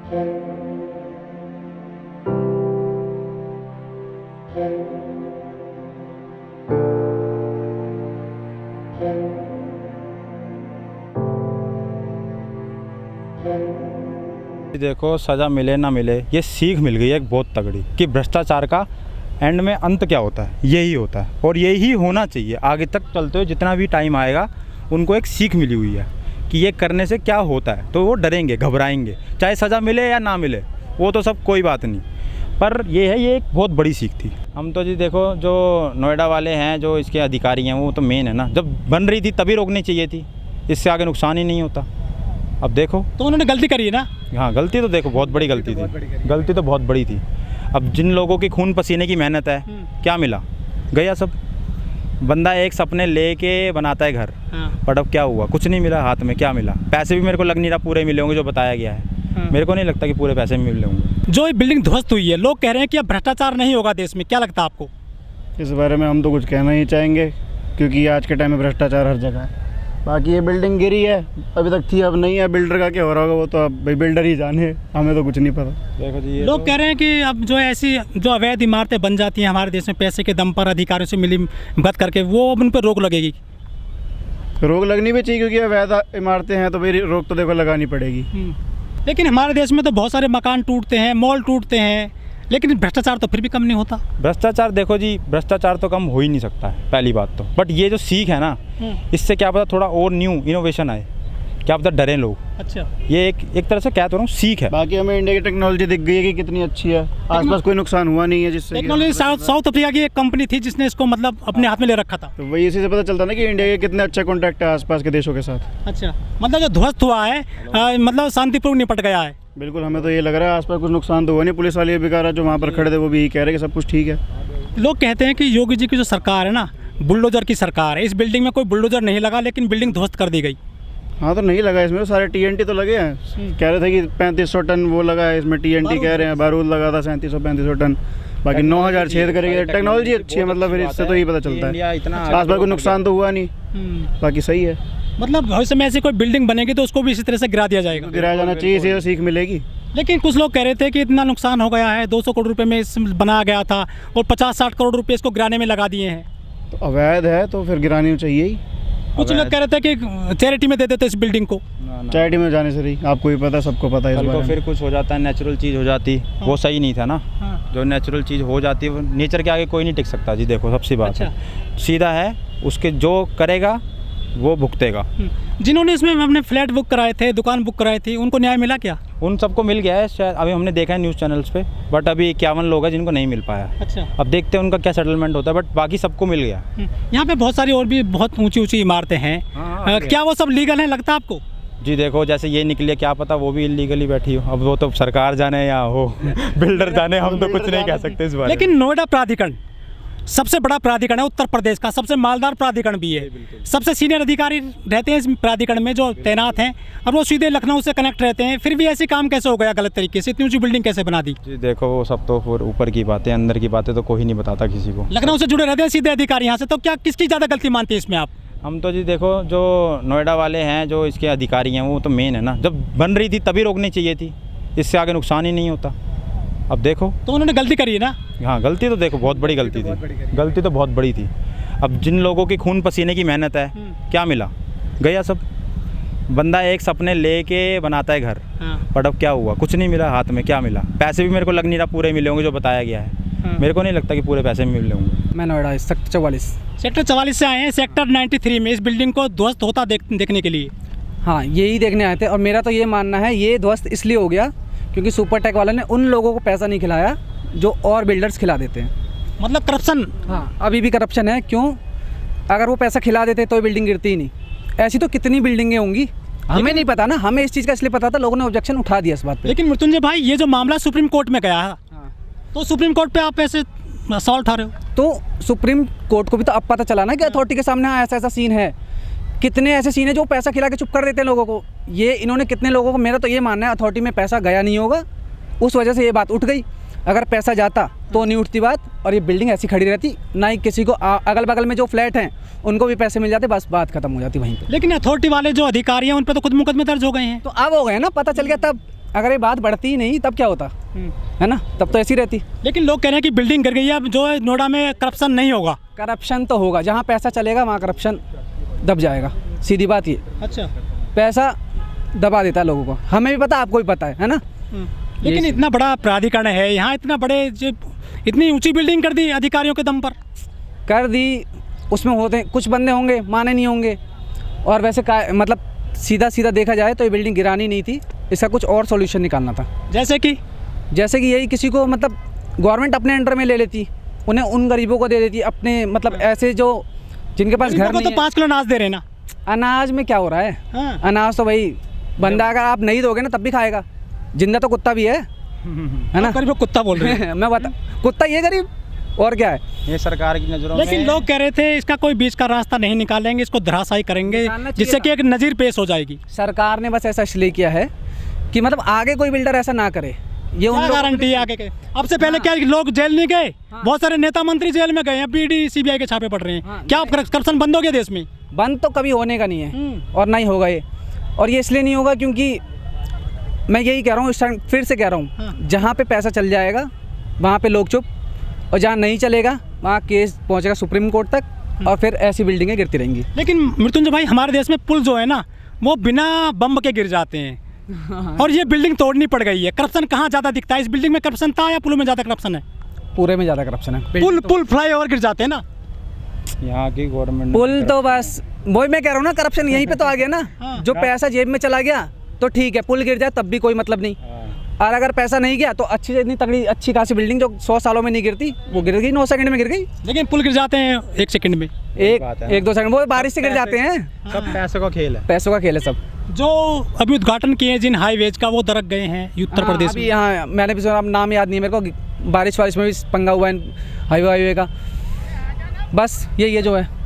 देखो, सज़ा मिले ना मिले, ये सीख मिल गई है एक बहुत तगड़ी कि भ्रष्टाचार का एंड में अंत क्या होता है, यही होता है और यही होना चाहिए। आगे तक चलते हुए जितना भी टाइम आएगा उनको एक सीख मिली हुई है कि ये करने से क्या होता है, तो वो डरेंगे, घबराएंगे, चाहे सज़ा मिले या ना मिले, वो तो सब कोई बात नहीं, पर ये है, ये एक बहुत बड़ी सीख थी। हम तो जी देखो, जो नोएडा वाले हैं, जो इसके अधिकारी हैं, वो तो मेन है ना, जब बन रही थी तभी रोकनी चाहिए थी, इससे आगे नुकसान ही नहीं होता। अब देखो, तो उन्होंने गलती करी है ना। हाँ, गलती तो देखो बहुत बड़ी गलती थी, गलती तो बहुत बड़ी थी। अब जिन लोगों की खून पसीने की मेहनत है, क्या मिला, गया सब। बंदा एक सपने लेके बनाता है घर, बट अब क्या हुआ, कुछ नहीं मिला, हाथ में क्या मिला। पैसे भी मेरे को लग नहीं रहा पूरे मिले होंगे जो बताया गया है, मेरे को नहीं लगता कि पूरे पैसे मिले होंगे। जो ये बिल्डिंग ध्वस्त हुई है, लोग कह रहे हैं कि अब भ्रष्टाचार नहीं होगा देश में, क्या लगता है आपको? इस बारे में हम तो कुछ कहना ही चाहेंगे, क्योंकि आज के टाइम में भ्रष्टाचार हर जगह है। बाकी ये बिल्डिंग गिरी है, अभी तक थी, अब नहीं है। बिल्डर का क्या हो रहा होगा वो तो अब भाई बिल्डर ही जाने, हमें तो कुछ नहीं पता। देखो जी, लोग कह रहे हैं कि अब जो ऐसी जो अवैध इमारतें बन जाती हैं हमारे देश में पैसे के दम पर, अधिकारियों से मिली भगत करके, वो अब उन पर रोक लगेगी। रोक लगनी भी चाहिए, क्योंकि अवैध इमारतें हैं तो फिर रोक तो देखो लगानी पड़ेगी। लेकिन हमारे देश में तो बहुत सारे मकान टूटते हैं, मॉल टूटते हैं, लेकिन भ्रष्टाचार तो फिर भी कम नहीं होता। भ्रष्टाचार देखो जी, भ्रष्टाचार तो कम हो ही नहीं सकता है, पहली बात तो। बट ये जो सीख है ना, इससे क्या पता थोड़ा और न्यू इनोवेशन आए, क्या पता डरे लोग। अच्छा, ये एक तरह से क्या तो रहा हूँ, सीख है। बाकी हमें इंडिया की टेक्नोलॉजी दिख गई है कि कितनी अच्छी है, आसपास कोई नुकसान हुआ नहीं है जिससे। टेक्नोलॉजी साउथ अफ्रीका की एक कंपनी थी जिसने इसको मतलब अपने हाथ में ले रखा था। तो वही इसी से पता चलता ना कि इंडिया के कितने अच्छा कॉन्टैक्ट है आसपास के देशों के साथ। अच्छा, मतलब जो ध्वस्त हुआ है मतलब शांतिपूर्ण निपट गया है। बिल्कुल, हमें तो ये लग रहा है आसपास कुछ नुकसान तो हुआ नहीं। पुलिस वाले भी कह रहा है, जो वहाँ पर खड़े थे वो भी यही कह रहे हैं कि सब कुछ ठीक है। लोग कहते हैं कि योगी जी की जो सरकार है ना, बुलडोजर की सरकार है। इस बिल्डिंग में कोई बुलडोजर नहीं लगा, लेकिन बिल्डिंग ध्वस्त कर दी गई। हाँ, तो नहीं लगा इसमें, सारे TNT तो लगे हैं। कह रहे थे कि 3500 टन वो लगा है इसमें, TNT कह रहे हैं, बारूद लगा था 3700-3500 टन। बाकी 9000 छेद करेंगे। टेक्नोलॉजी अच्छी है, मतलब फिर इससे तो ये पता चलता है आसपास कोई नुकसान तो हुआ नहीं, बाकी सही है। मतलब भविष्य में ऐसी कोई बिल्डिंग बनेगी तो उसको भी इसी तरह से गिरा दिया जाएगा। गिराया जाना चाहिए, इसे सीख मिलेगी। लेकिन कुछ लोग कह रहे थे कि इतना नुकसान हो गया है, 200 करोड़ रुपए में इस बनाया गया था और 50-60 करोड़ रुपए इसको गिराने में लगा दिए हैं। तो अवैध है तो फिर गिरानी चाहिए ही। कुछ लोग कह रहे थे कि चैरिटी में दे देते इस बिल्डिंग को। चैरिटी में जाने से रही, आपको भी पता, सबको पता है। कल को फिर कुछ हो जाता है, नेचुरल चीज़ हो जाती, वो सही नहीं था ना। जो नेचुरल चीज़ हो जाती है, नेचर के आगे कोई नहीं टिक सकता जी। देखो, सबसे बात है, सीधा है, उसके जो करेगा वो भुगतेगा। जिन्होंने इसमें अपने फ्लैट बुक कराए थे, दुकान बुक कराई थी, उनको न्याय मिला क्या? उन सबको मिल गया है शायद, अभी हमने देखा है न्यूज़ चैनल्स पे, बट अभी 51 लोग हैं जिनको नहीं मिल पाया। अच्छा, अब देखते हैं उनका क्या सेटलमेंट होता है, बट बाकी सबको मिल गया। यहाँ पे बहुत सारी और भी बहुत ऊंची इमारतें हैं। क्या वो सब लीगल है लगता है आपको? जी देखो, जैसे ये निकली, क्या पता वो भी इलीगली बैठी हो। अब वो तो सरकार जाने या हो बिल्डर जाने, हम तो कुछ नहीं कह सकते इस बारे में। लेकिन नोएडा प्राधिकरण सबसे बड़ा प्राधिकरण है उत्तर प्रदेश का, सबसे मालदार प्राधिकरण भी है। सबसे सीनियर अधिकारी रहते हैं इस प्राधिकरण में जो तैनात हैं, और वो सीधे लखनऊ से कनेक्ट रहते हैं। फिर भी ऐसे काम कैसे हो गया गलत तरीके से? इतनी ऊंची बिल्डिंग कैसे बना दी? जी देखो, वो सब तो फिर ऊपर की बातें, अंदर की बातें तो कोई नहीं बताता किसी को। लखनऊ से जुड़े रहते हैं सीधे अधिकारी यहाँ से, तो क्या किसकी ज़्यादा गलती मानती है इसमें आप? हम तो जी देखो, जो नोएडा वाले हैं, जो इसके अधिकारी हैं, वो तो मेन है ना, जब बन रही थी तभी रोकनी चाहिए थी, इससे आगे नुकसान ही नहीं होता। अब देखो, तो उन्होंने गलती करी है ना। हाँ, गलती तो देखो बहुत बड़ी गलती थी, गलती तो बहुत बड़ी थी। अब जिन लोगों की खून पसीने की मेहनत है, क्या मिला, गया सब। बंदा एक सपने लेके बनाता है घर, बट अब क्या हुआ, कुछ नहीं मिला, हाथ में क्या मिला। पैसे भी मेरे को लग नहीं रहा पूरे मिले होंगे जो बताया गया है, मेरे को नहीं लगता कि पूरे पैसे मिले होंगे। मैं नोएडा सेक्टर 44 से आए हैं, सेक्टर 93 में इस बिल्डिंग को ध्वस्त होता देखने के लिए। हाँ, यही देखने आए थे। और मेरा तो ये मानना है, ये ध्वस्त इसलिए हो गया क्योंकि सुपर टेक वाले ने उन लोगों को पैसा नहीं खिलाया जो और बिल्डर्स खिला देते हैं। मतलब करप्शन। हाँ, अभी भी करप्शन है। क्यों? अगर वो पैसा खिला देते तो बिल्डिंग गिरती ही नहीं। ऐसी तो कितनी बिल्डिंगें होंगी, हमें नहीं पता ना। हमें इस चीज़ का इसलिए पता था, लोगों ने ऑब्जेक्शन उठा दिया इस बात पे। लेकिन मृत्युंजय भाई, ये जो मामला सुप्रीम कोर्ट में गया है, तो सुप्रीम कोर्ट पे आप ऐसे सवाल उठा रहे हो? तो सुप्रीम कोर्ट को भी तो अब पता चला ना कि अथॉरिटी के सामने ऐसा ऐसा सीन है। कितने ऐसे सीन है जो पैसा खिला के चुप कर देते हैं लोगों को। ये इन्होंने कितने लोगों को, मेरा तो ये मानना है अथॉरिटी में पैसा गया नहीं होगा, उस वजह से ये बात उठ गई। अगर पैसा जाता तो नहीं उठती बात, और ये बिल्डिंग ऐसी खड़ी रहती, ना ही किसी को अगल बगल में जो फ्लैट हैं उनको भी पैसे मिल जाते, बस बात खत्म हो जाती वहीं पे। लेकिन अथॉरिटी वाले जो अधिकारी हैं उन पर तो खुद मुकदमे दर्ज हो गए हैं। तो अब हो गए ना, पता चल गया तब। अगर ये बात बढ़ती ही नहीं तब क्या होता, है ना, तब तो ऐसी रहती। लेकिन लोग कह रहे हैं कि बिल्डिंग गिर गई है, अब जो है नोएडा में करप्शन नहीं होगा। करप्शन तो होगा, जहाँ पैसा चलेगा वहाँ करप्शन दब जाएगा, सीधी बात ये। अच्छा। पैसा दबा देता है लोगों को, हमें भी पता, आपको भी पता है ना। लेकिन इतना बड़ा प्राधिकरण है यहाँ, इतना बड़े जो इतनी ऊंची बिल्डिंग कर दी अधिकारियों के दम पर। कर दी, उसमें होते कुछ बंदे होंगे माने नहीं होंगे, और वैसे मतलब सीधा सीधा देखा जाए तो ये बिल्डिंग गिरानी नहीं थी, इसका कुछ और सॉल्यूशन निकालना था। जैसे कि यही किसी को मतलब गवर्नमेंट अपने अंडर में ले लेती, उन्हें उन गरीबों को दे देती अपने, मतलब ऐसे जो जिनके पास घर नहीं तो है। 5 किलो अनाज दे रहे ना। अनाज में क्या हो रहा है? हाँ। अनाज तो भाई बंदा अगर आप नहीं दोगे ना तब भी खाएगा, जिंदा तो कुत्ता भी है ना। गरीब कुत्ता बोल रहे हैं। मैं बता, कुत्ता ये गरीब और क्या है? ये सरकार की नज़रों में। लेकिन लोग कह रहे थे इसका कोई बीच का रास्ता नहीं निकालेंगे, इसको धराशायी करेंगे, निकालना चाहिए जिससे कि एक नज़ीर पेश हो जाएगी। सरकार ने बस ऐसा इसलिए किया है कि मतलब आगे कोई बिल्डर ऐसा ना करे, ये उन क्या गारंटी है आगे के? अब से पहले क्या लोग जेल नहीं गए? बहुत सारे नेता मंत्री जेल में गए हैं, बीडी सीबीआई के छापे पड़ रहे हैं। क्या करप्शन बंद हो गया देश में? बंद तो कभी होने का नहीं है और ना ही होगा ये, और ये इसलिए नहीं होगा क्योंकि मैं यही कह रहा हूँ, इस टाइम फिर से कह रहा हूँ, जहाँ पे पैसा चल जाएगा वहाँ पे लोग चुप, और जहाँ नहीं चलेगा वहाँ केस पहुँचेगा सुप्रीम कोर्ट तक, और फिर ऐसी बिल्डिंगें गिरती रहेंगी। लेकिन मृत्युंजय भाई, हमारे देश में पुल जो है ना वो बिना बम के गिर जाते हैं, और ये बिल्डिंग तोड़नी पड़ गई है। करप्शन कहाँ ज़्यादा दिखता है? इस बिल्डिंग में करप्शन था या पुलों में ज़्यादा करप्शन है? पूरे में ज़्यादा करप्शन है। पुल फ्लाईओवर गिर जाते हैं ना। यहाँ की गवर्नमेंट पुल तो बस वही मैं कह रहा हूँ ना, करप्शन यहीं पे तो आ गया ना। जो पैसा जेब में चला गया तो ठीक है, पुल गिर जाए तब भी कोई मतलब नहीं, और अगर पैसा नहीं गया तो अच्छी से इतनी तगड़ी अच्छी खासी बिल्डिंग जो 100 सालों में नहीं गिरती वो गिर गई, 9 सेकंड में गिर गई। लेकिन पुल गिर जाते हैं 1 सेकंड में, एक 2 सेकंड, वो बारिश से गिर जाते हैं। सब पैसों का खेल है। पैसों का खेल है सब। जो अभी उद्घाटन किए हैं जिन हाईवेज का, वो दरक गए हैं उत्तर प्रदेश में। अभी यहाँ मैंने भी सुना, अब नाम याद नहीं मेरे को, बारिश में भी पंगा हुआ है हाईवे का, बस यही है जो है।